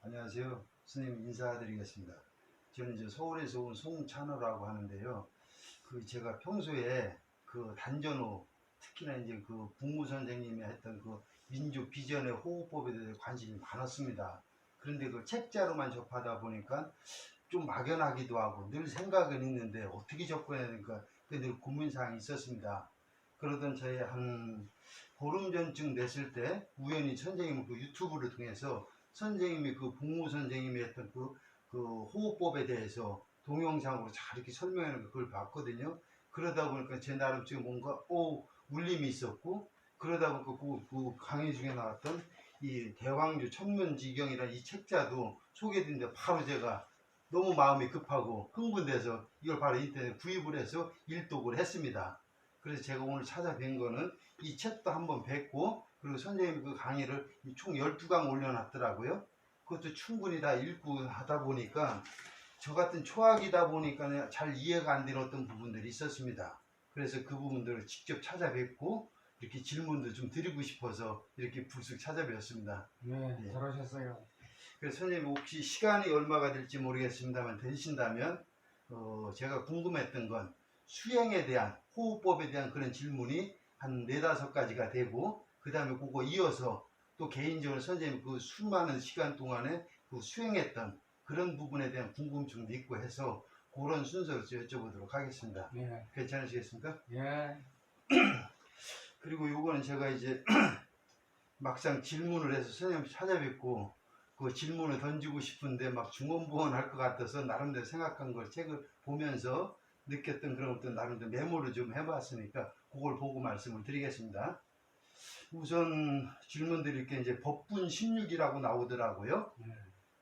안녕하세요. 스님 인사드리겠습니다. 저는 이제 서울에서 온 송찬호라고 하는데요. 제가 평소에 단전호, 특히나 이제 국무 선생님이 했던 민족 비전의 호흡법에 대해 관심이 많았습니다. 그런데 책자로만 접하다 보니까 좀 막연하기도 하고 늘 생각은 있는데 어떻게 접근해야 될까 늘 고민사항이 있었습니다. 그러던 저희 한 보름 전쯤 됐을 때 우연히 선생님 유튜브를 통해서 선생님이 복무 선생님이 했던 호흡법에 대해서 동영상으로 잘 이렇게 설명하는 그걸 봤거든요. 그러다 보니까 제 나름 지금 뭔가 울림이 있었고, 그러다 보니까 강의 중에 나왔던 이 대왕주 천문지경이라는 이 책자도 소개된데 바로 제가 너무 마음이 급하고 흥분돼서 이걸 바로 인터넷에 구입을 해서 일독을 했습니다. 그래서 제가 오늘 찾아뵌 거는 이 책도 한번 뵙고, 그리고 선생님 강의를 총 12강 올려놨더라고요. 그것도 충분히 다 읽고 하다 보니까 저 같은 초학이다 보니까 잘 이해가 안 되는 어떤 부분들이 있었습니다. 그래서 그 부분들을 직접 찾아뵙고 이렇게 질문도 좀 드리고 싶어서 이렇게 불쑥 찾아뵙었습니다. 네, 잘하셨어요. 그래서 선생님 혹시 시간이 얼마가 될지 모르겠습니다만 되신다면 제가 궁금했던 건 수행에 대한 호흡법에 대한 그런 질문이 한 4-5가지가 되고, 그 다음에 그거 이어서 또 개인적으로 선생님 수많은 시간 동안에 수행했던 그런 부분에 대한 궁금증도 있고 해서 그런 순서로 여쭤보도록 하겠습니다. 네. 괜찮으시겠습니까? 예. 그리고 요거는 제가 이제 막상 질문을 해서 선생님 찾아뵙고 그 질문을 던지고 싶은데 막 중언부언할 것 같아서 나름대로 생각한 걸 책을 보면서 느꼈던 그런 어떤 나름대로 메모를 좀 해봤으니까 그걸 보고 말씀을 드리겠습니다. 우선 질문 드릴 게 이제 법분 16이라고 나오더라고요.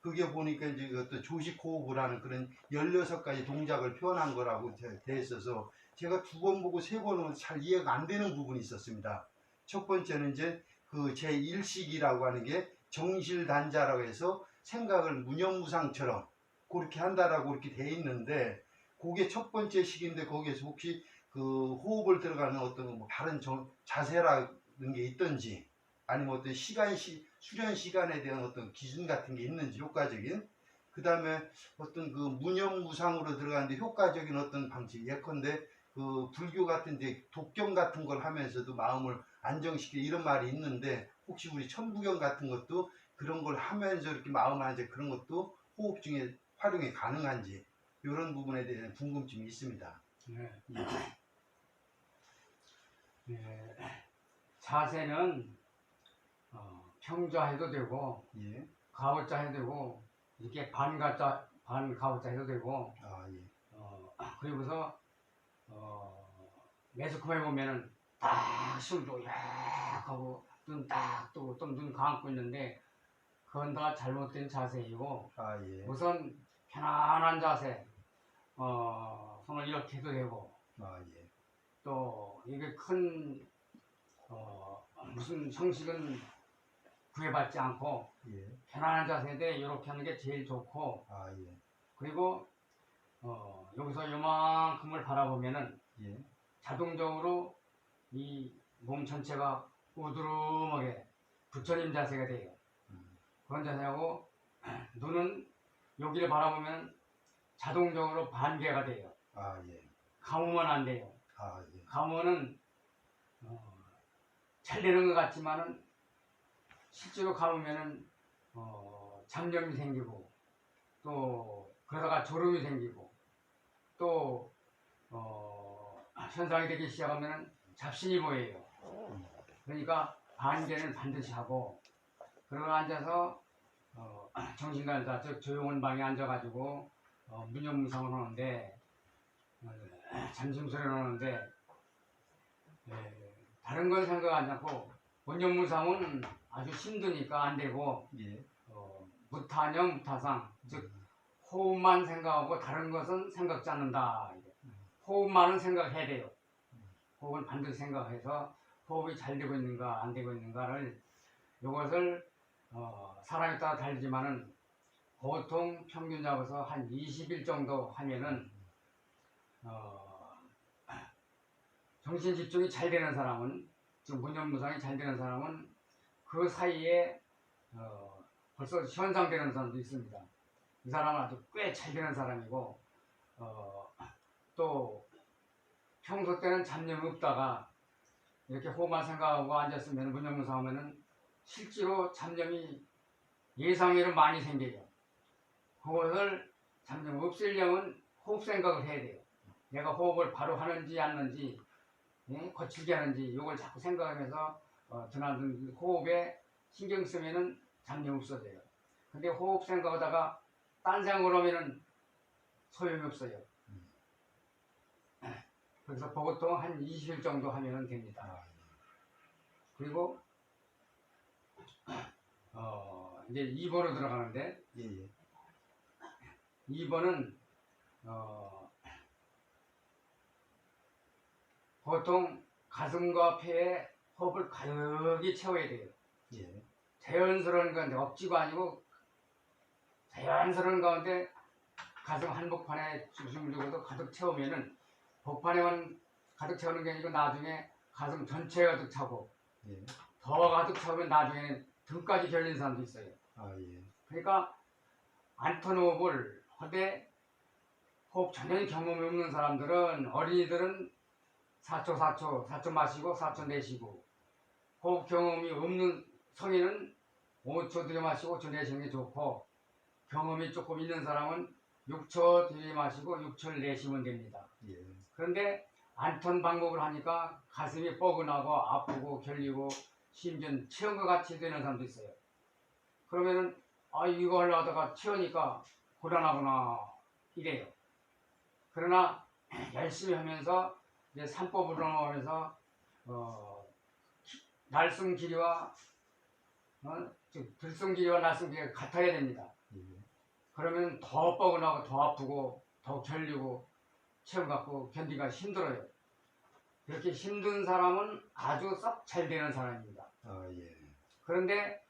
그게 보니까 이제 어떤 조식 호흡을 하는 그런 16가지 동작을 표현한 거라고 되어 있어서 제가 2번 보고 3번은 잘 이해가 안 되는 부분이 있었습니다. 첫 번째는 이제 제1식이라고 하는 게 정실단자라고 해서 생각을 무념무상처럼 그렇게 한다라고 이렇게 돼 있는데, 그게 첫 번째 식인데 거기에서 혹시 호흡을 들어가는 어떤 다른 자세라는 게 있던지, 아니면 어떤 수련 시간에 대한 어떤 기준 같은 게 있는지 효과적인, 그 다음에 어떤 무념무상으로 들어가는데 효과적인 어떤 방식, 예컨대 불교 같은 데 독경 같은 걸 하면서도 마음을 안정시키는 이런 말이 있는데, 혹시 우리 천부경 같은 것도 그런 걸 하면서 이렇게 마음을 안정, 그런 것도 호흡 중에 활용이 가능한지, 이런 부분에 대한 궁금증이 있습니다. 네. 예. 네. 자세는 평자 해도 되고, 예. 가오자 해도 되고, 이렇게 반가오자 해도 되고, 예. 그리고서 매스컴에 보면은 딱 숨도 약 하고 눈 딱 뜨고 또 눈 감고 있는데, 그건 다 잘못된 자세이고, 예. 우선 편안한 자세, 손을 이렇게 해도 되고, 예. 또 이게 큰 무슨 형식은 구애받지 않고 예. 편안한 자세인데 이렇게 하는 게 제일 좋고, 예. 그리고 여기서 요만큼을 바라보면은 예. 자동적으로 이 몸 전체가 우두름하게 부처님 자세가 돼요. 그런 자세하고, 눈은 여기를 바라보면 자동적으로 반개가 돼요. 예. 감으면 안 돼요. 예. 감으면은 잘 되는 것 같지만은 실제로 감으면은 잡념이 생기고, 또 그러다가 졸음이 생기고, 또 현상이 되기 시작하면은 잡신이 보여요. 그러니까 반개는 반드시 하고, 그러고 앉아서 정신간다 즉 조용한 방에 앉아가지고 무념무상을 하는데, 잠심소리를 하는데, 다른 건 생각하지 않고 무념무상은 아주 힘드니까 안 되고, 예. 무타념 무타상, 즉 호흡만 생각하고 다른 것은 생각지 않는다. 호흡만은 생각해야 돼요. 호흡은 반드시 생각해서 호흡이 잘 되고 있는가 안 되고 있는가를, 이것을 사람에 따라 다르지만은 보통 평균 잡아서 한 20일 정도 하면은 정신 집중이 잘 되는 사람은, 즉 무념무상이 잘 되는 사람은 그 사이에 벌써 현상되는 사람도 있습니다. 이 사람은 아주 꽤 잘 되는 사람이고 또 평소 때는 잡념이 없다가 이렇게 호흡만 생각하고 앉았으면 문영무사하면은 실제로 잡념이 예상외로 많이 생겨요. 그것을 잡념 없애려면 호흡 생각을 해야 돼요. 내가 호흡을 바로 하는지 않는지, 예? 거칠게 하는지 이걸 자꾸 생각하면서 드나든 호흡에 신경 쓰면은 잡념 없어져요. 근데 호흡 생각하다가 딴 생각을 하면은 소용이 없어요. 그래서 보통 한 20일 정도 하면 됩니다. 그리고 이제 2번으로 들어가는데 예. 2번은 보통 가슴과 폐에 호흡을 가득히 채워야 돼요. 예. 자연스러운 건데 억지가 아니고 자연스러운 가운데 가슴 한복판에 중심을 두고도 가득 채우면은 복판에만 가득 채우는 게 아니고 나중에 가슴 전체가 가득 차고 예. 더 가득 차우면 나중에는 등까지 결리는 사람도 있어요. 예. 그러니까 안턴 호흡을 하되 호흡 전혀 경험이 없는 사람들은 어린이들은 4초 4초 마시고 4초 내쉬고 호흡 경험이 없는 성인은 5초 들이마시고 5초 내쉬는 게 좋고 경험이 조금 있는 사람은 6초 들이마시고 6초를 내쉬면 됩니다. 예. 그런데 안턴 방법을 하니까 가슴이 뻐근하고 아프고 결리고 심지어 체온 것 같이 되는 사람도 있어요. 그러면은 이거 하려다가 치우니까 곤란하구나 이래요. 그러나 열심히 하면서 이제 3법을 하면서 날숨 길이와 들숨 길이와 날숨 길이가 같아야 됩니다. 예. 그러면 더 뻐근하고 더 아프고 더 결리고 체온 갖고 견디기가 힘들어요. 그렇게 힘든 사람은 아주 썩 잘 되는 사람입니다. 예. 그런데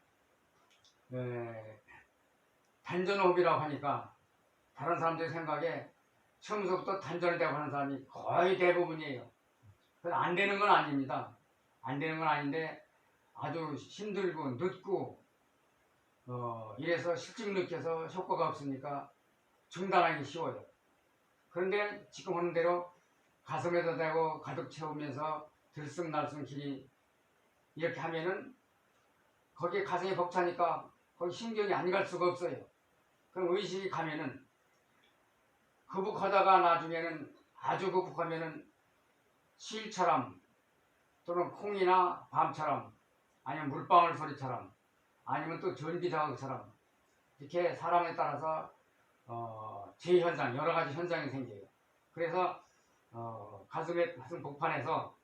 단전호흡이라고 하니까 다른 사람들의 생각에 처음부터 단전을 대고 하는 사람이 거의 대부분이에요. 그래서 안 되는 건 아닙니다. 안 되는 건 아닌데 아주 힘들고 늦고 이래서 실증 느껴서 효과가 없으니까 중단하기 쉬워요. 그런데 지금 하는 대로 가슴에다 대고 가득 채우면서 들쑥날쑥 길이 이렇게 하면은 거기에 가슴이 벅차니까 거기 신경이 안 갈 수가 없어요. 그럼 의식이 가면은 극복하다가 나중에는 아주 극복하면은 실처럼 또는 콩이나 밤처럼 아니면 물방울 소리처럼 아니면 또 전기자극처럼 이렇게 사람에 따라서 재현상 여러 가지 현상이 생겨요. 그래서 가슴 복판에서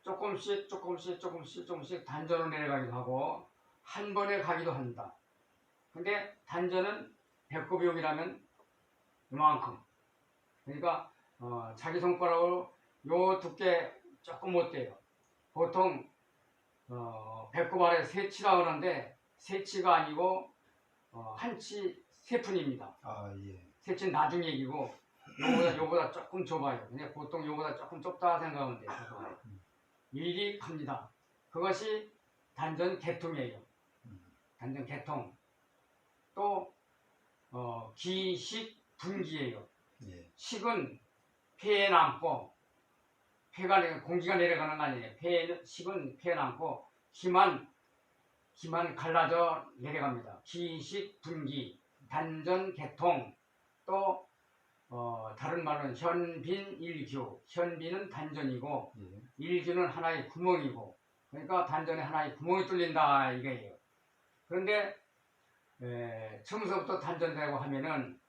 조금씩 단전으로 내려가기도 하고 한 번에 가기도 합니다. 근데 단전은 배꼽용이라면 이만큼 그러니까 자기 손가락으로 요 두께 조금 못 돼요. 보통 배꼽 아래 세치라고 하는데 세치가 아니고 한치 세푼입니다. 예. 세치는 나중 얘기고 요보다 조금 좁아요. 근데 보통 요보다 조금 좁다 생각하면 돼요. 일이 큽니다. 그것이 단전 개통이에요. 단전 개통. 또 기식 분기예요. 예. 식은 폐에 남고 폐가 공기가 내려가는 거 아니에요. 식은 폐에 남고 기만 갈라져 내려갑니다. 기식 분기, 단전 개통. 또 다른 말로는 현빈 일규. 현빈은 단전이고 예. 일규는 하나의 구멍이고 그러니까 단전에 하나의 구멍이 뚫린다 이거예요. 그런데 처음부터 단전되고 하면은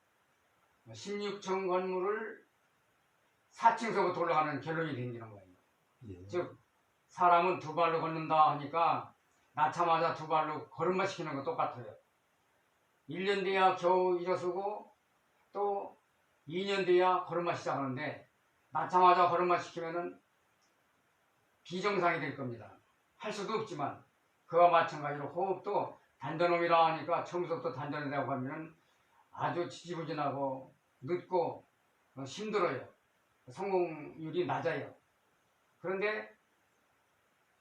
16층 건물을 4층서부터 올라가는 결론이 생기는 거예요. 예. 즉 사람은 두 발로 걷는다 하니까 낳자마자 두 발로 걸음마 시키는 거 똑같아요. 1년 뒤야 겨우 일어서고 또 2년 뒤야 걸음마 시작하는데 낳자마자 걸음마 시키면은 비정상이 될 겁니다. 할 수도 없지만 그와 마찬가지로 호흡도 단전호흡이라 하니까 처음부터 단전이라고 하면 아주 지지부진하고 늦고 힘들어요. 성공률이 낮아요. 그런데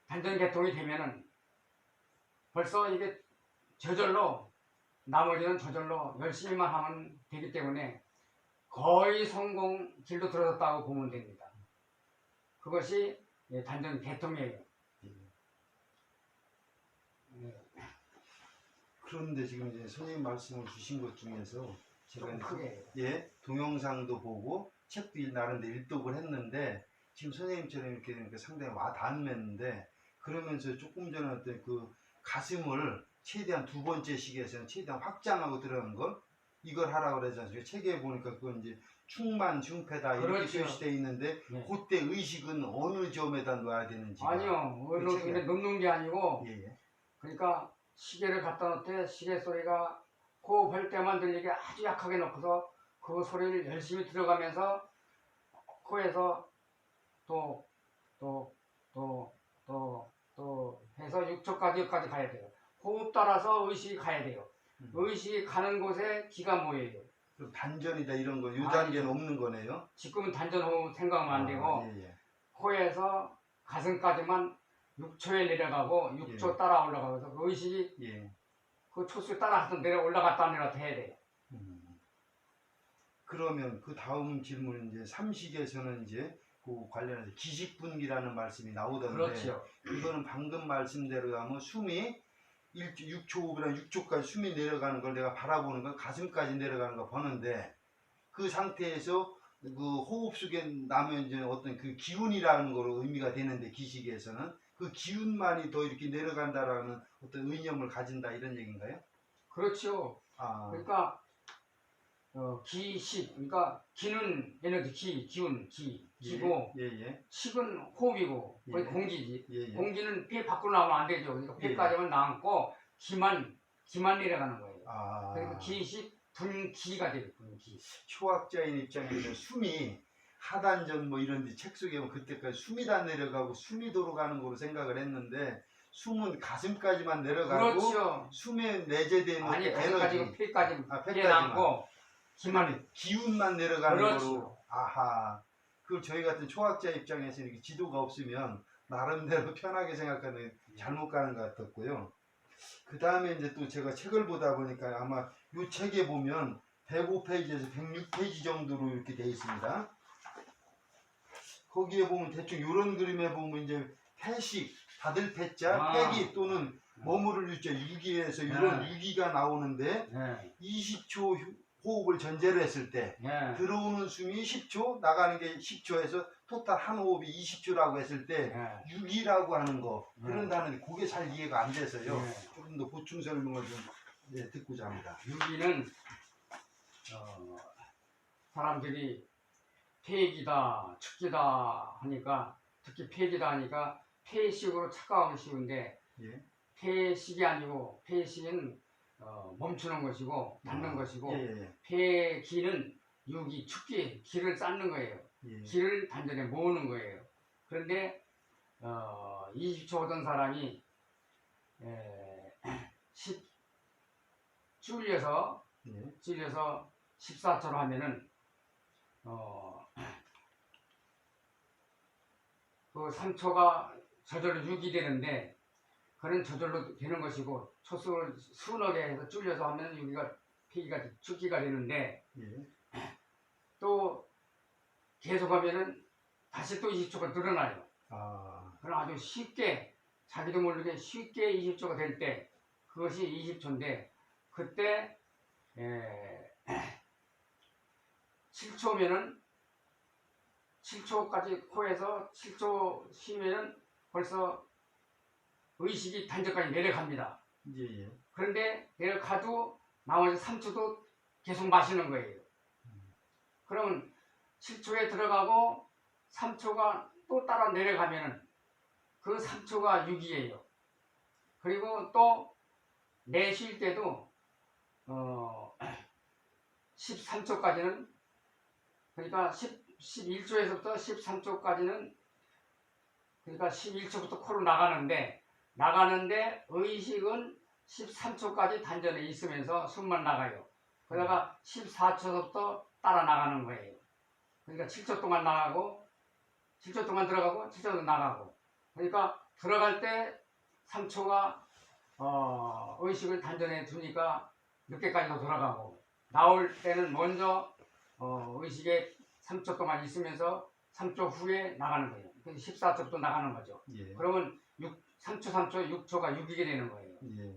단전 개통이 되면은 벌써 이게 저절로 나머지는 저절로 열심히만 하면 되기 때문에 거의 성공 길로 들어섰다고 보면 됩니다. 그것이 단전 개통이에요. 그런데 지금 이제 선생님 말씀을 주신 것 중에서 제가 좀 크게 동영상도 보고 책도 나름대로 일독을 했는데 지금 선생님처럼 이렇게 되니까 상당히 와닿았는데 그러면서 조금 전에 어떤 그 가슴을 최대한 두 번째 시기에서는 최대한 확장하고 들어가는 것 이걸 하라고 그러지 않습니까? 책에 보니까 그건 이제 충만 중패다 이렇게 그렇죠. 표시되어 있는데 네. 그때 의식은 어느 점에다 놓아야 되는지 아니요. 그 책에 놓는 게 아니고 예. 그러니까 시계를 갖다 놓되 시계 소리가 호흡할 때만 들리게 아주 약하게 놓고서 그 소리를 열심히 들어가면서 코에서 또 해서 6초까지 여기까지 가야 돼요. 호흡 따라서 의식이 가야 돼요. 의식이 가는 곳에 기가 모여요. 그럼 단전이다 이런 거 이 단계는 없는 거네요. 지금은 단전 호흡 생각하면 안 되고 예. 코에서 가슴까지만 6초에 내려가고 6초 따라 올라가면서 그 의식이 그 초수 따라서 내려 올라갔다 내려갔다 해야 돼요. 그러면 그 다음 질문 이제 삼식에서는 이제 그 관련해서 기식분기라는 말씀이 나오던데 그렇죠. 이거는 방금 말씀대로 하면 숨이 6초 호흡이랑 6초까지 숨이 내려가는 걸 내가 바라보는 건 가슴까지 내려가는 거 보는데 그 상태에서 그 호흡 속에 나면 이제 어떤 그 기운이라는 거로 의미가 되는데 기식에서는 그 기운만이 더 이렇게 내려간다라는 어떤 의념을 가진다 이런 얘기인가요? 그렇죠. 그러니까 기식 그러니까 기는 에너지 기운 기고 식은 호흡이고 거의 공기지. 공기는 폐 밖으로 나오면 안 되죠. 그러니까 폐까지만 남고 기만 내려가는 거예요. 그러니까 기식 분기가 되죠. 분기. 초학자인 입장에서 숨이 하단전 뭐 이런 데 책 속에 보면 그때까지 숨이 다 내려가고 숨이 돌아가는 거로 생각을 했는데 숨은 가슴까지만 내려가고 그렇죠. 숨에 내재되는 아니 에너지 가슴까지 폐까지 폐까지만 남고 기운만 내려가는 그렇죠. 거로 아하 그걸 저희 같은 초학자 입장에서 이렇게 지도가 없으면 나름대로 편하게 생각하는 잘못 가는 것 같았고요. 그 다음에 이제 또 제가 책을 보다 보니까 아마 이 책에 보면 105페이지에서 106페이지 정도로 이렇게 되어 있습니다. 거기에 보면 대충 이런 그림에 보면 이제 폐식, 다들 폐자, 폐기 또는 머무를 유자, 유기에서 이런 유기가 나오는데 20초 호흡을 전제로 했을 때 들어오는 숨이 10초, 나가는 게 10초에서 토탈 한 호흡이 20초라고 했을 때 유기라고 하는 거 그런다는 그게 잘 이해가 안 돼서요. 조금 더 보충 설명을 좀 듣고자 합니다. 유기는 사람들이 폐기다, 축기다 하니까 특히 폐기다 하니까 폐식으로 착각하기 쉬운데 폐식이 아니고 폐식은 멈추는 것이고 닫는 것이고 폐기는 유기, 축기, 기를 쌓는 거예요. 기를 단전에 모으는 거예요. 그런데 20초 오던 사람이 줄여서 14초로 하면은 그 3초가 저절로 6이 되는데 그런 저절로 되는 것이고 초수를 수넉에 해서 줄여서 하면 6기가 폐기가 축기가 되는데 또 계속하면은 다시 또 20초가 늘어나요. 그럼 아주 쉽게 자기도 모르게 쉽게 20초가 될 때 그것이 20초인데 그때 7초면은 7초까지 코에서 7초 쉬면은 벌써 의식이 단전까지 내려갑니다. 그런데 내려가도 나머지 3초도 계속 마시는 거예요. 그러면 7초에 들어가고 3초가 또 따라 내려가면은 그 3초가 6이에요. 그리고 또 내쉴 때도 13초까지는 그러니까 11초에서부터 13초까지는 그러니까 11초부터 코로 나가는데 의식은 13초까지 단전에 있으면서 숨만 나가요. 그러다가 14초부터 따라 나가는 거예요. 그러니까 7초 동안 나가고 7초 동안 들어가고 7초 동안 나가고 그러니까 들어갈 때 3초가 의식을 단전에 두니까 늦게까지도 돌아가고 나올 때는 먼저 의식에 3초 동안 있으면서 3초 후에 나가는 거예요. 14초도 나가는 거죠. 예. 그러면 3초, 6초가 6이게 되는 거예요. 예.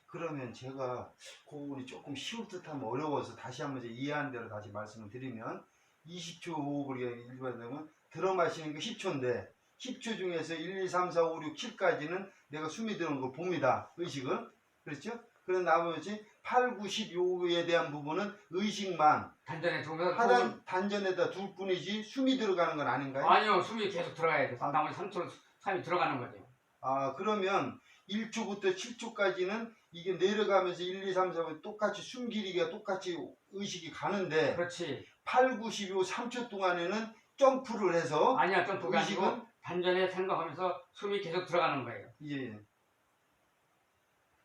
그러면 제가 그 부분이 조금 쉬울 듯하면 어려워서 다시 한번 이제 이해한 대로 다시 말씀을 드리면 20초 호흡을 일반적으면 들어 마시는 게 10초인데 10초 중에서 1, 2, 3, 4, 5, 6, 7까지는 내가 숨이 들어오는 걸 봅니다. 의식을. 그렇죠? 그런 나머지 8, 9, 10 요에 대한 부분은 의식만 단전에 두면서 하단 단전에다 둘 뿐이지 숨이 들어가는 건 아닌가요? 아니요, 숨이 계속 들어가야 돼요. 나머지 3초로 숨이 들어가는 거죠. 아, 그러면 1초부터 7초까지는 이게 내려가면서 1, 2, 3, 4 똑같이 숨 길이가 똑같이 의식이 가는데 그렇지. 8, 9, 10, 3초 동안에는 점프를 해서 아니야, 점프가 의식은- 아니고 단전에 생각하면서 숨이 계속 들어가는 거예요. 예.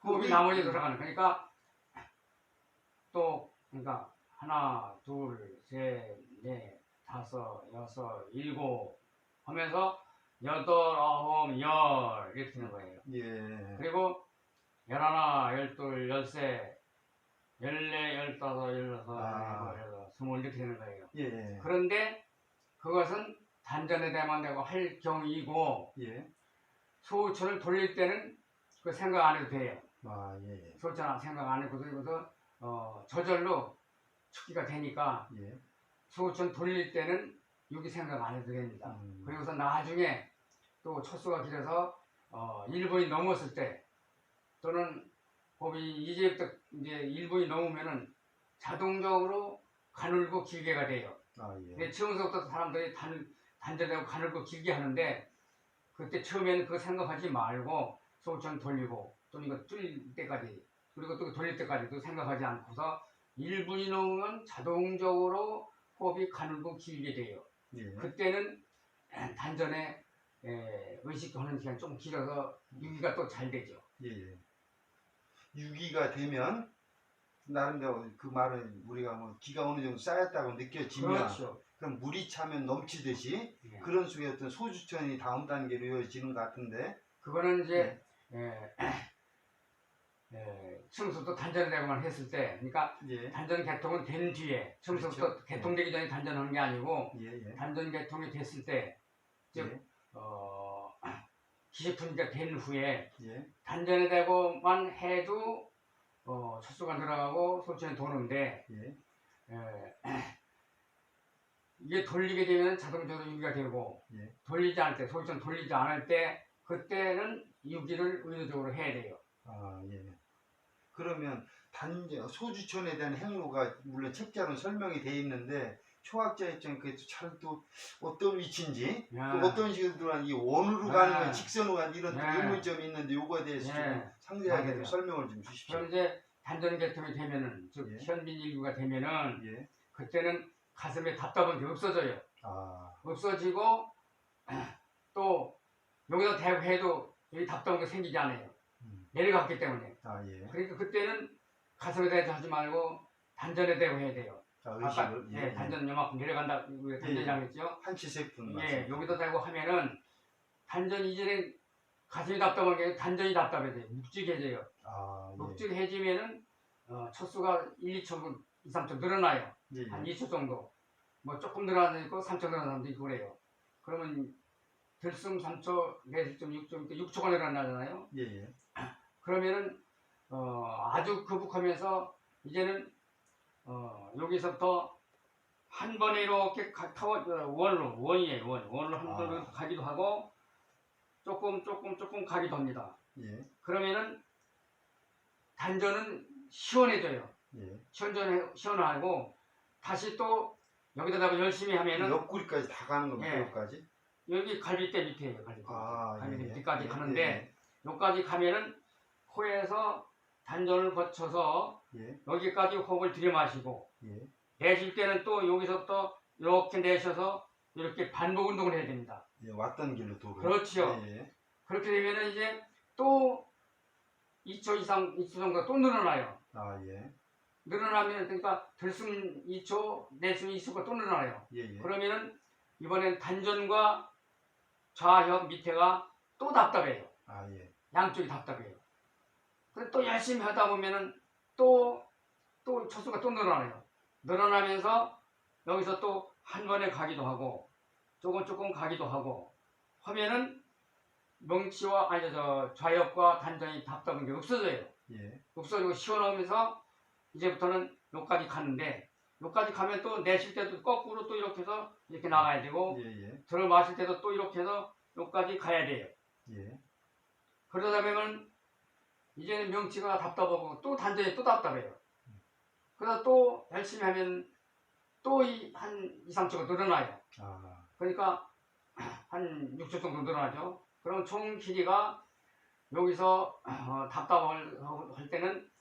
호흡이 나머지 들어가는 거니까 또 그러니까 하나, 둘, 셋, 넷, 다섯, 여섯, 일곱 하면서 여덟, 아홉, 열 이렇게 되는 거예요. 예. 그리고 열하나, 열둘, 열세, 열네, 열다섯, 열여섯, 아. 열여덟, 스물 이렇게 되는 거예요. 예. 그런데 그것은 단전에 대만 되고 할 경이고 예. 소우천을 돌릴 때는 그 생각 안 해도 돼요. 아, 예. 소우천 생각 안 해도 되고서 저절로 축기가 되니까 예. 소우천 돌릴 때는 여기 생각 안 해도 됩니다. 음. 그리고서 나중에 또 초수가 길어서 1분이 넘었을 때 또는 호흡이 이제부터 이제 1분이 넘으면은 자동적으로 가늘고 길게가 돼요. 아, 예. 근데 처음부터 사람들이 단전하고 가늘고 길게 하는데 그때 처음에는 그거 생각하지 말고 소우천 돌리고 또는 이거 뚫릴 때까지 그리고 또 돌릴 때까지도 생각하지 않고서 1분이 넘으면 자동적으로 호흡이 가늘고 길게 돼요. 예. 그때는 단전에 의식도 하는 시간이 좀 길어서 유기가 또 잘 되죠. 예. 6기가 되면 나름대로 그 말은 우리가 뭐 기가 어느 정도 쌓였다고 느껴지면 그렇죠. 그럼 물이 차면 넘치듯이 예. 그런 속에 어떤 소주천이 다음 단계로 이어지는 것 같은데 그거는 이제 처음부터 단전되고만 했을 때, 그러니까 예. 단전 개통은 된 뒤에 처음부터 그렇죠. 개통되기 전에 단전하는 게 아니고 예. 예. 단전 개통이 됐을 때, 즉 예. 기식분위기가 된 후에 예. 단전에 대고만 해도 초수가 들어가고 소천이 도는데 예. 이게 돌리게 되면 자동적으로 유기가 되고 예. 돌리지 않을 때 소천 돌리지 않을 때 그때는 유기를 의도적으로 해야 돼요. 아, 예. 그러면 소주천에 대한 행로가 물론 책자로 설명이 되어 있는데 초학자 입장에 그게 잘또 어떤 위치인지 야. 또 어떤 식으로 들어가는 이 원으로 야. 가는 건 직선으로 가는 이런 또 야. 의문점이 있는데 요거에 대해서 예. 좀 상세하게 좀 맞아요. 설명을 좀 주십시오. 그럼 이제 단전 개통이 되면은 즉 예. 현빈 일구가 되면은 예. 그때는 가슴에 답답한 게 없어져요. 아, 없어지고 또 여기다 대고 해도 여기 답답한 게 생기지 않아요. 내려갔기 때문에. 아, 예. 그러니까 그때는 가슴에 대고 하지 말고 단전에 대고 해야 돼요. 자, 아까 의식을 예, 단전 요만큼 내려간다 우리가 단전이라고 했죠. 한치세분 예, 여기다 대고 하면은 단전 이전에 가슴이 답답한 게 단전이 답답해져요. 묵직해져요. 아, 예. 묵직해지면은 초수가 1, 2초, 2, 3초 늘어나요. 예. 한 2초 정도. 뭐 조금 늘어나는 데 있고 3초 늘어나는 사람도 있고 그래요. 그러면 들숨 3초, 내쉴 6초, 6초가 늘어나잖아요. 예. 예. 그러면은 아주 거북하면서 이제는 여기서부터 한 번에 이렇게 원으로 한 번으로 가기도 하고 조금 가기도 합니다. 예. 그러면은 단전은 시원해져요. 예. 시원하고 다시 또 여기다가 열심히 하면은 옆구리까지 다 가는 겁니까? 예. 여기까지? 여기 갈비뼈 밑에예요. 갈비뼈 아, 갈비뼈 예. 밑에까지 예. 가는데 여기까지 가면은 코에서 단전을 거쳐서 예. 여기까지 호흡을 들여마시고 예. 내쉴 때는 또 여기서부터 이렇게 내셔서 이렇게 반복 운동을 해야 됩니다. 예. 왔던 길로 도로. 그렇지요. 예. 그렇게 되면은 이제 또 2초 이상, 2초 정도 또 늘어나요. 아, 예. 늘어나면 그러니까 들숨 2초, 내숨 2초가 또 늘어나요. 예. 예. 그러면은 이번엔 단전과 좌협 밑에가 또 답답해요. 아, 예. 양쪽이 답답해요. 근데 또 열심히 하다 보면은 또 초수가 또 늘어나요. 늘어나면서 여기서 또 한 번에 가기도 하고 조금 가기도 하고 하면은 명치와 아니 저 좌엽과 단전이 답답한 게 없어져요. 예. 없어지고 시원하면서 이제부터는 여기까지 가는데 여기까지 가면 또 내쉴 때도 거꾸로 또 이렇게 해서 이렇게 나가야 되고 예. 예. 들어 마실 때도 또 이렇게 해서 여기까지 가야 돼요. 예. 그러다 보면 이제는 명치가 답답하고 또 단전이 또 답답해요. 그러다 또 열심히 하면 또 한 2, 3초가 늘어나요. 아. 그러니까 한 6초 정도 늘어나죠. 그럼 총 길이가 여기서 답답할 때는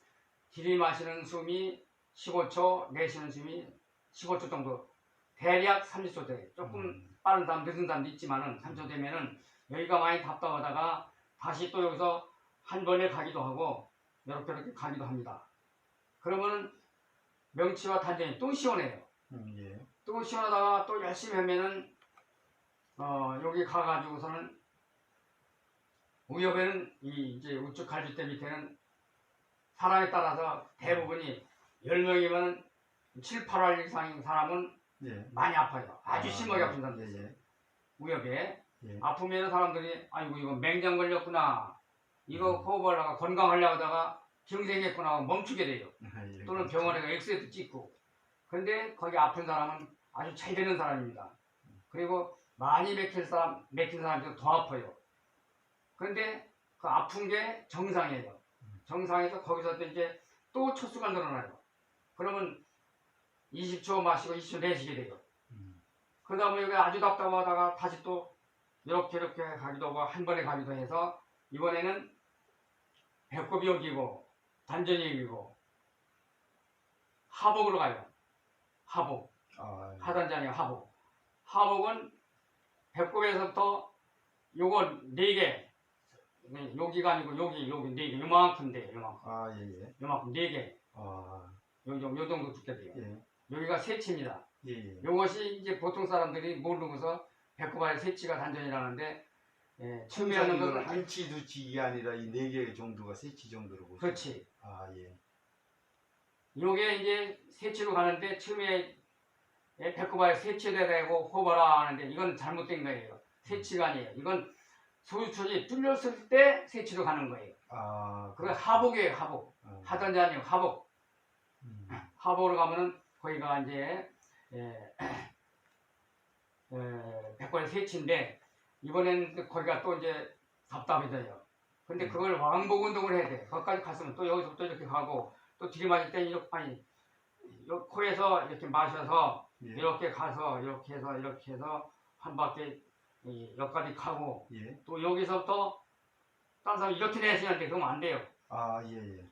들이마시는 숨이 15초, 내쉬는 숨이 15초 정도, 대략 30초 돼요. 조금 빠른 사람, 늦은 사람도 있지만은 3초 되면은 여기가 많이 답답하다가 다시 또 여기서 한 번에 가기도 하고 이렇게 가기도 합니다. 그러면은 명치와 단전이 또 시원해요. 예. 또 시원하다가 또 열심히 하면은 여기 가가지고서는 우엽에는 이제 우측 갈비뼈 밑에는 사람에 따라서 대부분이 10명이면 7, 8월 이상인 사람은 예. 많이 아파요. 아주 심하게 아픈 사람도 예. 있어요. 예. 우엽에 예. 아프면 사람들이 아이고 이거 맹장 걸렸구나, 이거 호흡하려다가 건강하려고 하다가 병생했구나 하고 멈추게 돼요. 예. 또는 그렇죠. 병원에 가 엑스레이도 찍고. 근데 거기 아픈 사람은 아주 잘 되는 사람입니다. 그리고 많이 맥힌 사람들은 더 아파요. 그런데 그 아픈 게 정상이에요. 정상에서 거기서 또 이제 또 초수가 늘어나요. 그러면 20초 마시고 20초 내쉬게 돼요. 그 다음에 여기 아주 답답하다가 다시 또 이렇게 가기도 하고 한 번에 가기도 해서 이번에는 배꼽이 여기고 단전이 여기고 하복으로 가요. 하복. 아. 하단장이에요. 하복. 하복은 배꼽에서부터 요거 4개, 여기가 아니고 여기 4개, 요만큼 돼요. 요만큼. 아. 예. 요만큼 4개. 아. 요 정도 두께 돼요. 예. 여기가 세치입니다. 예. 요것이 이제 보통 사람들이 모르고서 배꼽 아래 세치가 단전이라는데, 처음에 하는 이건 것은 한치 두치 이 아니라 이 4개 정도가 세치 정도로 보시죠. 그렇지. 아. 예. 요게 이제 세치로 가는데 처음에 배꼽 아래 세치해야 되고 호바라 하는데 이건 잘못된 거예요. 세치가 아니에요. 이건 소유촌이 뚫렸을 때 세치로 가는 거예요. 아. 그게 하복이에요. 하복. 하단지 아니에요. 하복. 하복으로 가면은 거기가 이제 백골의 세치인데 이번엔 거기가 또 이제 답답해져요. 근데 그걸 왕복 운동을 해야 돼. 거기까지 갔으면 또 여기서부터 이렇게 가고 또 들이마실 때 이렇게 아니 코에서 이렇게 마셔서 예. 이렇게 가서 이렇게 해서 한 바퀴 여기까지 가고 예. 또 여기서부터 다른 사람 이렇게 내시는데 그러면 안 돼요. 아. 예.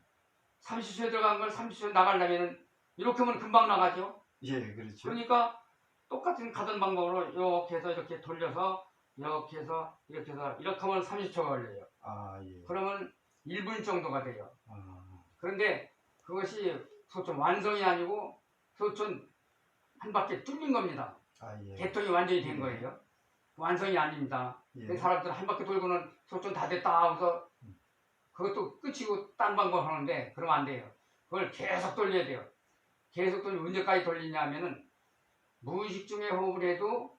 30초에 들어간 걸 30초에 나가려면 이렇게 하면 금방 나가죠. 예. 그렇죠. 그러니까 똑같은 가던 방법으로 이렇게 해서 이렇게 돌려서 이렇게 해서 이렇게 하면 30초가 걸려요. 아. 예. 그러면 1분 정도가 돼요. 아. 그런데 그것이 소촌 완성이 아니고 소촌 한 바퀴 뚫린 겁니다. 아. 예. 개통이 완전히 된 거예요. 완성이 아닙니다. 예. 사람들 한 바퀴 돌고는 소촌 다 됐다 하고서 그것도 끝이고 딴 방법 하는데 그러면 안 돼요. 그걸 계속 돌려야 돼요. 계속 돌리면 언제까지 돌리냐 하면은 무의식 중에 호흡을 해도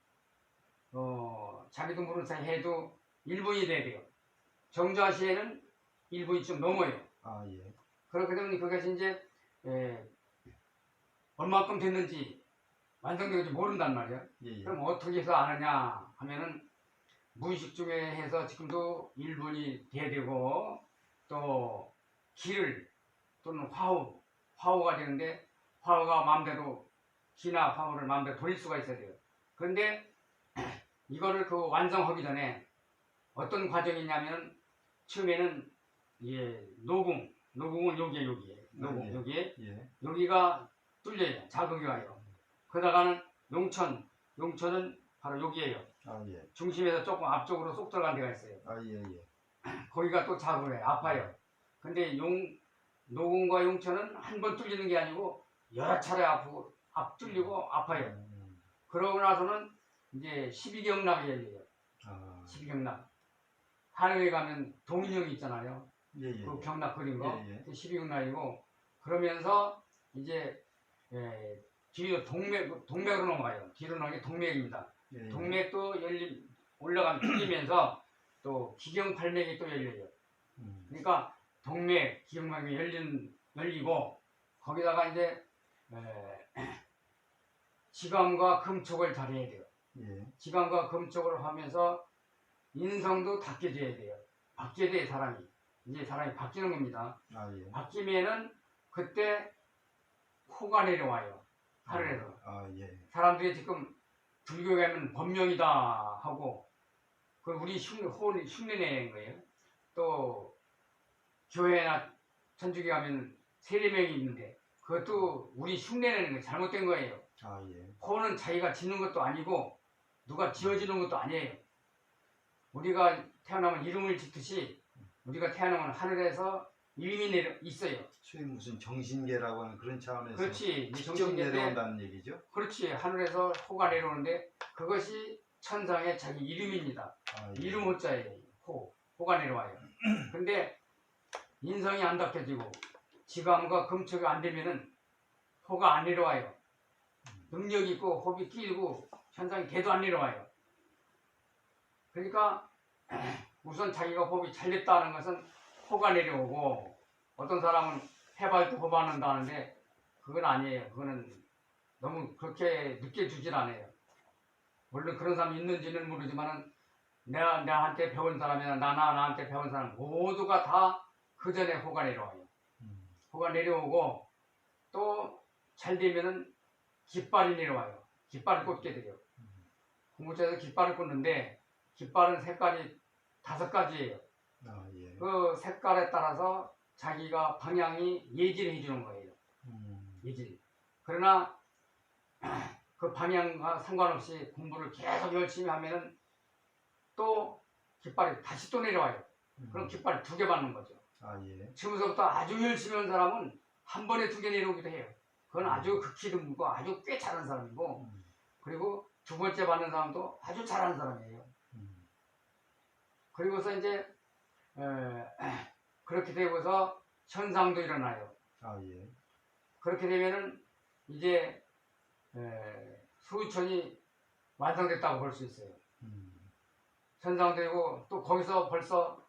자기도 모르는 사이 해도 1분이 돼야 돼요. 정자 시에는 1분이 좀 넘어요. 아. 예. 그렇게 되면 그것이 이제 얼마큼 됐는지 완성되는지 모른단 말이에요. 예. 그럼 어떻게 해서 아느냐 하면은 무의식 중에 해서 지금도 1분이 돼야 되고 또 기를 또는 화우가 되는데 화우가 마음대로 기나 화우를 마음대로 돌릴 수가 있어야 돼요. 그런데 이거를 그 완성하기 전에 어떤 과정이 있냐면 처음에는 노궁은 여기에요. 노궁 예. 여기에 예. 여기가 뚫려요. 자극이 와요. 그러다가는 용천은 바로 여기에요. 아. 예. 중심에서 조금 앞쪽으로 쏙 들어간 데가 있어요. 아. 예. 거기가 또 자극을 해요. 아파요. 근데 노궁과 용천은 한 번 뚫리는 게 아니고 여러 차례 아프고 뚫리고 아파요. 그러고 나서는 이제 12경락이 열려요. 아. 12경락. 하늘에 가면 동인형이 있잖아요. 예, 예. 그 경락 그린 거. 예, 예. 12육날이고 그러면서 이제 뒤로 동맥으로 넘어가요. 뒤로 넘어가는 게 동맥입니다. 예, 예. 동맥도 올라가면 뚫리면서 또 기경팔맥이 또 열려요. 그러니까 동맥, 기경팔맥이 열리고 거기다가 이제 지감과 금촉을 잘해야 돼요. 예. 지감과 금촉을 하면서 인성도 바뀌어져야 돼요. 바뀌어야 돼 사람이. 이제 사람이 바뀌는 겁니다. 아, 예. 바뀌면은 그때 호가 내려와요. 하늘에서. 아, 예. 사람들이 지금 불교에 가면 법명이다 하고 그 우리 흉내 내는 거예요. 또 교회나 천주교 가면 세례명이 있는데 그것도 우리 흉내 내는 거 잘못된 거예요. 아, 예. 호는 자기가 짓는 것도 아니고 누가 지어주는 것도 아니에요. 우리가 태어나면 이름을 짓듯이 우리가 태어나면 하늘에서 이름이 있어요. 소위 무슨 정신계라고 하는 그런 차원에서 그렇지. 직접 정신계인데 내려온다는 얘기죠? 그렇지. 하늘에서 호가 내려오는데 그것이 천상의 자기 이름입니다. 아, 예. 이름 호자예요. 호가 내려와요. 근데 인성이 안 닦여지고 지감과 금촉이 안 되면은 호가 안 내려와요. 능력이 있고 호흡이 끼고 천상이 개도 안 내려와요. 그러니까 우선 자기가 호흡이 잘 됐다는 것은 호가 내려오고 어떤 사람은 해발도 호반한다는데 그건 아니에요. 그거는 너무 그렇게 늦게 주질 않아요. 물론 그런 사람이 있는지는 모르지만은 나한테 배운 사람이나 나한테 배운 사람 모두가 다 그 전에 호가 내려와요. 호가 내려오고 또 잘 되면은 깃발이 내려와요. 깃발을 꽂게 돼요. 공부처에서 깃발을 꽂는데 깃발은 색깔이 5가지예요. 아, 예. 그 색깔에 따라서 자기가 방향이 예지를 해주는 거예요. 예지. 그러나 그 방향과 상관없이 공부를 계속 열심히 하면은 또 깃발이 다시 또 내려와요. 그럼 깃발을 2개 받는 거죠. 아, 예. 지금부터 아주 열심히 한 사람은 한 번에 2개 내려오기도 해요. 그건 아주 극히 드물고 아주 꽤 잘하는 사람이고 그리고 2번째 받는 사람도 아주 잘하는 사람이에요. 그리고서 이제 그렇게 되고서 현상도 일어나요. 아, 예. 그렇게 되면은 이제 수천이 완성됐다고 볼 수 있어요. 현상되고 또 거기서 벌써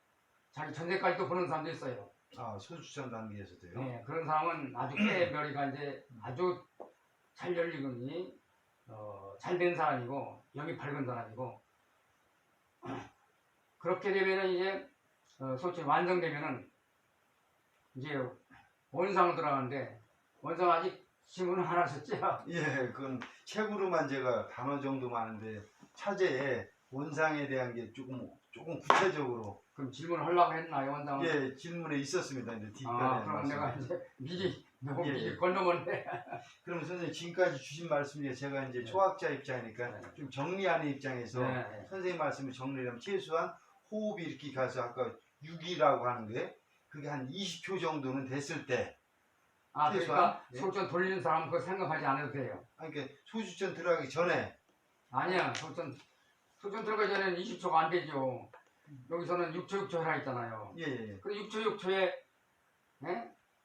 자기 전세까지도 보는 사람도 있어요. 아, 소주천 단계에서도요? 네, 그런 사람은 아주 꽤 머리가 이제 아주 잘 열리거니 잘 된 사람이고 영이 밝은 사람이고 그렇게 되면은 이제 솔직히 완성되면은 이제 원상으로 들어가는데 원상 아직 질문 안 하셨죠? 예, 그건 책으로만 제가 단어 정도만 하는데 차제에 원상에 대한 게 조금 구체적으로 그럼 질문을 하려고 했나요, 원상은? 예, 질문에 있었습니다. 이제 뒷편에 아, 그럼 내가 말씀. 이제 미리 너무 예, 미리 예. 건너먹네. 그럼 선생님 지금까지 주신 말씀 중에 제가 이제 네. 초학자 입장이니까 네. 좀 정리하는 입장에서 네. 선생님 말씀을 정리하면 최소한 호흡이 이렇게 가서 아까 6이라고 하는 게 그게 한 20초 정도는 됐을 때 아, 최소한, 그러니까 예. 소전 돌리는 사람은 그거 생각하지 않아도 돼요. 아니, 그러니까 소주천 들어가기 전에 아니야, 소전 들어가기 전에는 20초가 안 되죠. 여기서는 6초 해라 했잖아요. 예, 예. 그 6초에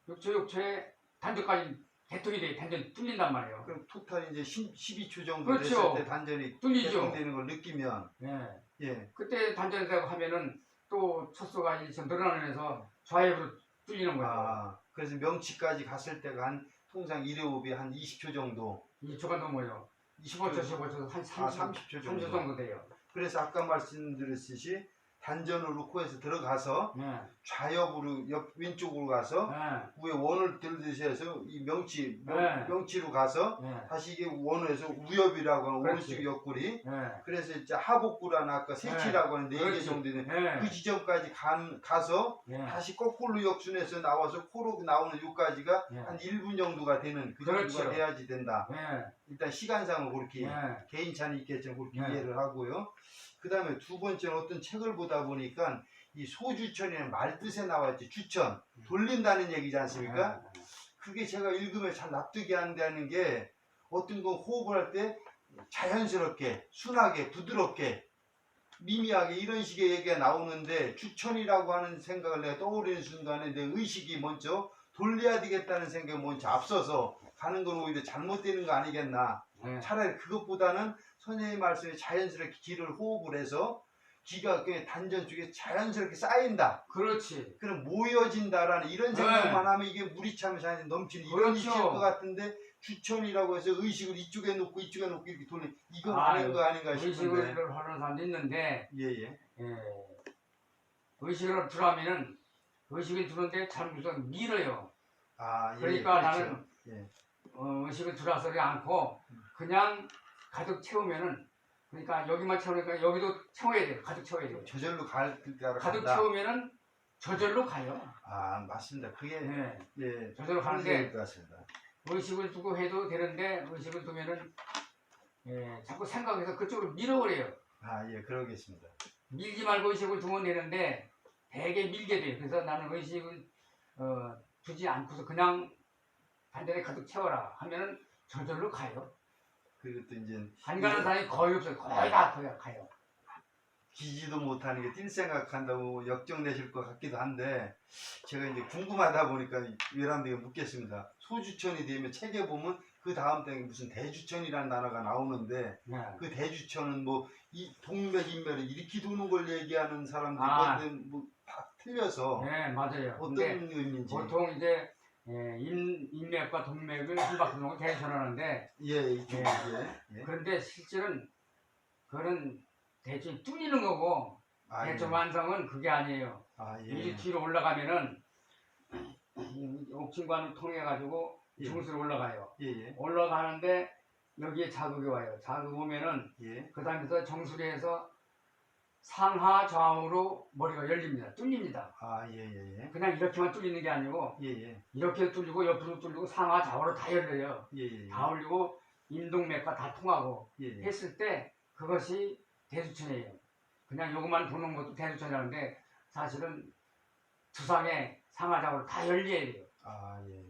6초에 단전까지 개통이 돼, 단전 뚫린단 말이에요. 그럼 토탈 이제 12초 정도 그렇죠. 됐을 때 단전이 뚫리죠. 개통되는 걸 느끼면 예. 예, 그때 단전되고 하면은 또 척수가 이제 늘어나면서 좌회로 뚫리는 거죠. 아, 그래서 명치까지 갔을 때가 한 통상 1회 호흡이 한 20초 정도 2초가 넘어요. 15초, 15초, 한 30초 30초 정도 돼요. 그래서 아까 말씀드렸듯이 단전으로 코에서 들어가서 예. 좌옆으로 왼쪽으로 가서 예. 위에 원을 들듯이 해서 이 네. 명치로 가서 예. 다시 이게 원에서 우엽이라고 하는 그렇지. 오른쪽 옆구리 예. 그래서 이제 하복부라는 아까 세치라고 하는 4개 그렇지. 정도 되는 예. 그 지점까지 가서 예. 다시 거꾸로 역순해서 나와서 코로 나오는 요까지가 예. 한 1분 정도가 되는 그 그렇죠. 정도가 돼야지 된다. 예. 일단 시간상으로 그렇게 예. 개인차는 있겠지만 그렇게 네. 이해를 하고요. 그 다음에 두 번째는 어떤 책을 보다 보니까 이 소주천이라는 말뜻에 나왔지 주천 돌린다는 얘기지 않습니까? 예. 그게 제가 읽으면 잘 납득이 안 되는 게 어떤 거 호흡을 할 때 자연스럽게 순하게 부드럽게 미미하게 이런 식의 얘기가 나오는데 주천이라고 하는 생각을 내가 떠오르는 순간에 내 의식이 먼저 돌려야 되겠다는 생각이 먼저 앞서서 가는 건 오히려 잘못되는 거 아니겠나. 네. 차라리 그것보다는 선생님 말씀에 자연스럽게 기를 호흡을 해서 기가 그 단전 쪽에 자연스럽게 쌓인다. 그렇지. 그럼 모여진다라는 이런 생각만 하면 이게 물이 차면 잘 넘치는 이런 그렇죠. 있을 것 같은데 주천이라고 해서 의식을 이쪽에 놓고 이쪽에 놓고 이렇게 돌리는 이건 아, 아닌 거 아닌가 싶은데. 의식을 하는 사람도 있는데 예예. 의식을 들어가면은 의식을 들었는데 잘못하면 밀어요. 아 예. 그러니까 그렇죠. 나는 예. 의식을 들어서지 않고 그냥 가득 채우면은 그러니까 여기만 채우니까 여기도 채워야 돼요. 가득 채워야 돼요. 저절로 갈 때가 가득 간다. 채우면은 저절로 가요. 아 맞습니다. 그게 네. 예 저절로 하는 가는데 얘기일 것 같습니다. 의식을 두고 해도 되는데 의식을 두면은 자꾸 생각해서 그쪽으로 밀어버려요. 아 예 그러겠습니다. 밀지 말고 의식을 두면 되는데 되게 밀게 돼요. 그래서 나는 의식을 두지 않고서 그냥 단전에 가득 채워라 하면은 저절로 가요. 그리고 또 이제 안 가는 사람이 거의 없어요. 거의 다 가요. 기지도 못하는 게 뛸 생각한다고 역정내실 것 같기도 한데 제가 이제 궁금하다 보니까 외람되게 묻겠습니다. 소주천이 되면 책에 보면 그 다음 장에 무슨 대주천이라는 단어가 나오는데 네. 그 대주천은 뭐 이 동맥인맥을 이렇게 도는 걸 얘기하는 사람도 아. 있거든 뭐다 틀려서 네, 맞아요. 어떤 근데 의미인지 보통 이제 인맥과 동맥을 한 바퀴 도는 걸 대주천하는데 예 이쪽 예. 그런데 실질은 그거는 대충 뚫리는 거고 아, 대충 예. 완성은 그게 아니에요. 아, 예. 이 뒤로 올라가면은 옥진관을 통해 가지고 예. 중수로 올라가요. 예. 올라가는데 여기에 자극이 와요. 자극 오면은 예. 그 다음에서 정수리에서 상하 좌우로 머리가 열립니다. 뚫립니다. 아, 예. 그냥 이렇게만 뚫리는 게 아니고 예. 이렇게 뚫리고 옆으로 뚫리고 상하 좌우로 다 열려요. 예. 다 올리고 인동맥과 다 통하고 예. 했을 때 그것이 대주천이에요. 그냥 요것만 도는 것도 대주천이라는데 사실은 두상에 상하 좌우로 다 열려야 돼요. 아, 예.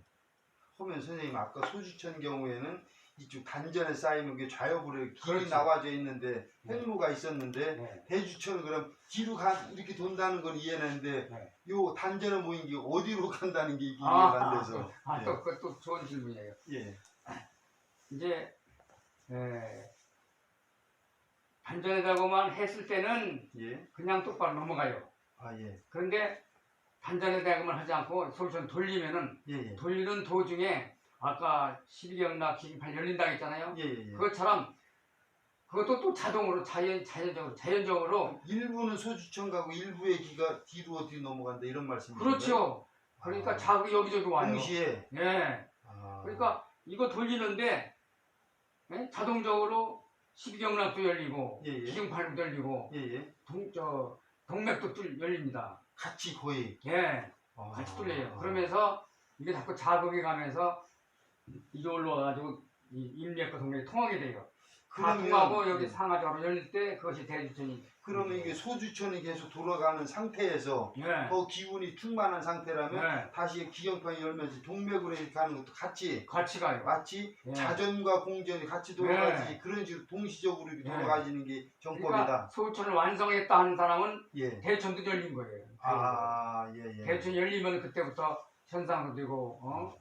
그러면 선생님 아까 소주천 경우에는 이쪽 단전에 쌓이는 게 좌욕으로 길이 그렇죠. 나와져 있는데 횡로가 있었는데 네. 대주천은 그럼 뒤로 이렇게 돈다는 건 이해했는데 네. 요 단전에 모인 게 어디로 간다는 게 이게 이해가 안 돼서 또 그것도 좋은 질문이에요. 예. 이제 단전에다가만 했을 때는 예. 그냥 똑바로 넘어가요. 아, 예. 그런데 단전에다가만 하지 않고 솔루션 돌리면은 예. 돌리는 도중에 아까 12경락 기기판 열린다고 했잖아요. 예. 그것처럼 그것도 또 자동으로 자연적으로 일부는 소주천 가고 일부의 기가 뒤로 어떻게 넘어간다 이런 말씀이신가요? 그렇죠. 그러니까 자극이 여기저기 와요. 동시에 예. 아. 그러니까 이거 돌리는데 자동적으로 12경락도 열리고 예. 기경판도 열리고 예. 동맥도 열립니다. 같이 거의 예. 아. 같이 뚫려요. 그러면서 이게 자꾸 자극이 가면서 이게 올라와가지고 이 인맥과 동맥이 통하게 돼요. 다 통하고 여기 상하좌우로 열릴 때 그것이 대주천이. 그러면 이게 소주천이 계속 돌아가는 상태에서 예. 더 기운이 충만한 상태라면 예. 다시 기경판이 열면서 동맥으로 이렇게 가는 것도 같이 같이 가요. 마치 예. 자전과 공전이 같이 돌아가지 그런 식으로 동시적으로 이렇게 예. 돌아가지는 게 정법이다. 그러니까 소주천을 완성했다 하는 사람은 예. 대천도 열린 거예요. 아, 예. 대천이 열리면 그때부터 현상도 되고